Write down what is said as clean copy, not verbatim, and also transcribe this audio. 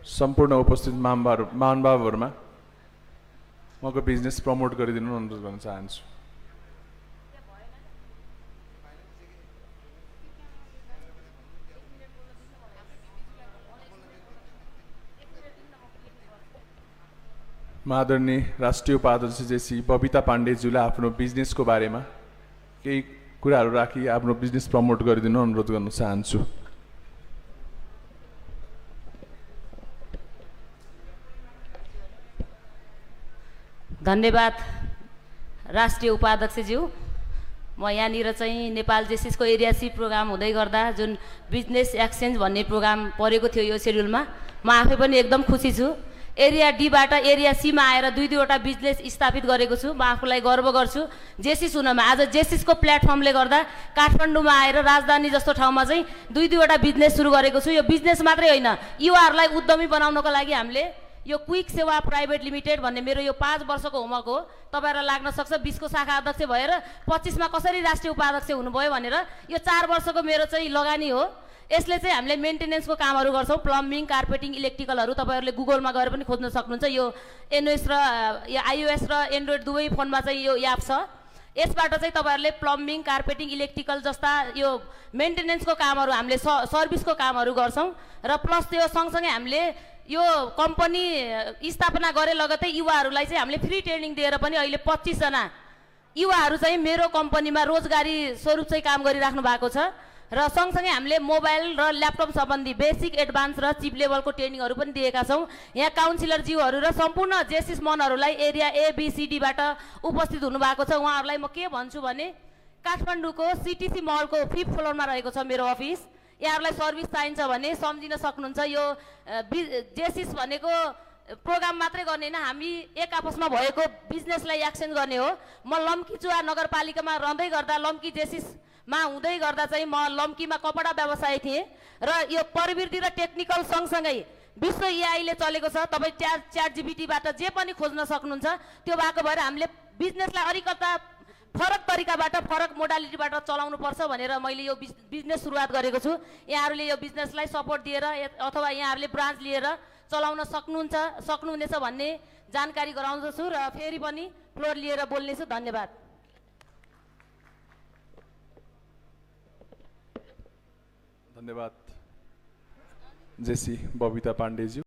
सम्पूर्ण उपस्थित महानुभावहरुमा मको बिजनेस प्रमोट गरिदिनु अनुरोध गर्न चाहन्छु। आदरणीय राष्ट्रिय उपाध्यक्ष जेसी बबिता पाण्डेज्यूले आफ्नो बिजनेसको बारेमा केही कुराहरू राखी आफ्नो बिजनेस प्रमोट गरिदिनु अनुरोध गर्न चाहन्छु। धन्यवाद राष्ट्रिय उपाध्यक्षज्यू। म यहाँनिर चाहिँ नेपाल जेसिसको एरिया सी प्रोग्राम हुँदै गर्दा जुन बिजनेस एक्सचेन्ज भन्ने प्रोग्राम परेको थियो यो शेड्युलमा, म आफै पनि एकदम खुसी छु। एरिया डीबाट एरिया सीमा आएर दुईवटा बिजनेस स्थापित गरेको छु। म आफूलाई गर्व गर्छु जेसिस हुनमा। आज जेसिसको प्लेटफर्मले गर्दा काठमाडौँमा आएर राजधानी जस्तो ठाउँमा चाहिँ दुईवटा बिजनेस सुरु गरेको छु। यो बिजनेस मात्रै होइन, युवाहरूलाई उद्यमी बनाउनको लागि हामीले यो क्विक सेवा प्राइभेट लिमिटेड भन्ने मेरो यो 5 वर्षको होमवर्क हो। तपाईहरुलाई लाग्न सक्छ 20 को शाखा अध्यक्ष भएर 25 मा कसरी राष्ट्रिय उपाध्यक्ष हुनुभयो भनेर। यो 4 वर्षको मेरो चाहिँ लगानी हो। यसले चाहिँ हामीले मेन्टेनेन्सको कामहरू गर्छौं, प्लम्बिङ, कार्पेटिङ, इलेक्ट्रिकलहरू। तपाईहरुले गुगलमा गएर पनि खोज्न सक्नुहुन्छ। यो एनओएस र आईओएस र एन्ड्रोइड दुवै फोनमा चाहिँ यो एप छ। यसबाट चाहिँ तपाईहरुले प्लम्बिङ, कार्पेटिङ, इलेक्ट्रिकल जस्ता यो मेन्टेनेन्सको कामहरू हामीले सर्भिसको कामहरू गर्छौं। र प्लस त्यो सँगसँगै हामीले यो कम्पनी स्थापना गरे लगतै युवाहरूलाई चाहिँ हामीले फ्री ट्रेनिङ दिएर पनि अहिले 25 जना युवाहरू चाहिँ मेरो कम्पनीमा रोजगारी स्वरूप चाहिँ काम गरिराख्नु भएको छ। र सँगसँगै हामीले मोबाइल र ल्यापटप सम्बन्धी बेसिक, एडभान्स र चिप लेभलको ट्रेनिङहरू पनि दिएका छौं। यहाँ काउन्सिलर ज्यूहरू र सम्पूर्ण जेसिस मनहरूलाई एरिया ABCD बाट उपस्थित हुनु भएको छ। उहाँहरूलाई म के भन्छु भने काठमाडौँको सीटीसी मलको 5th फ्लोरमा रहेको छ मेरो अफिस। यहाँहरूलाई सर्भिस चाहिन्छ भने सम्झिन सक्नुहुन्छ। यो जेसिस भनेको प्रोग्राम मात्रै गर्ने हैन, हामी एक आपसमा भएको बिजनेसलाई एक्सचेन्ज गर्ने हो। म लम्कीचुवा नगरपालिकामा रहँदै गर्दा लम्की जेसिसमा हुँदै गर्दा चाहिँ म लम्कीमा कपडा व्यवसाय थिएँ र यो प्रविधि र टेक्निकल सँगसँगै विश्व एआई ले चलेको छ। तपाई च्याट जीपीटीबाट जे पनि खोज्न सक्नुहुन्छ। त्यो भएको भएर हामीले बिजनेसलाई अलिकता फरक तरिकाबाट, फरक मोडालिटीबाट चलाउनु पर्छ भनेर मैले यो बिजनेस सुरुवात गरेको छु। यहाँहरूले यो बिजनेसलाई सपोर्ट दिएर अथवा यहाँहरूले ब्रान्च लिएर चलाउन सक्नुहुनेछ भन्ने जानकारी गराउँछु र फेरि पनि फ्लोर लिएर बोल्नेछु। धन्यवाद। धन्यवाद जेसी बबिता पाण्डेज्यू।